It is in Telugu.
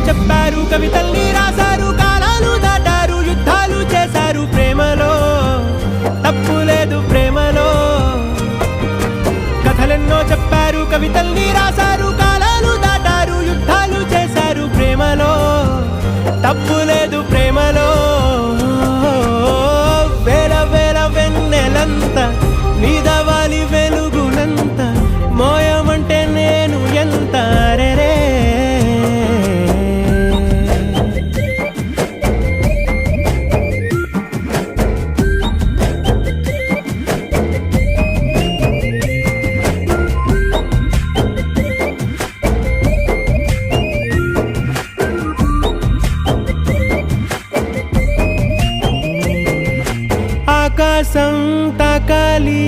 చెప్పారు, కవితల్ని రాశారు, కాలాలు దాటారు, యుద్ధాలు చేశారు ప్రేమలో, తప్పు లేదు ప్రేమలో. కథలెన్నో చెప్పారు, కవితల్ని రాశారు, కాలాలు దాటారు, యుద్ధాలు చేశారు ప్రేమలో, తప్పు లేదు ప్రేమలో. వేల వేల వెన్నెలంత నీదవాలి వెలుగునంత, మోయమంటే నేను ఎంత రే. ఆకాశం తాకాలి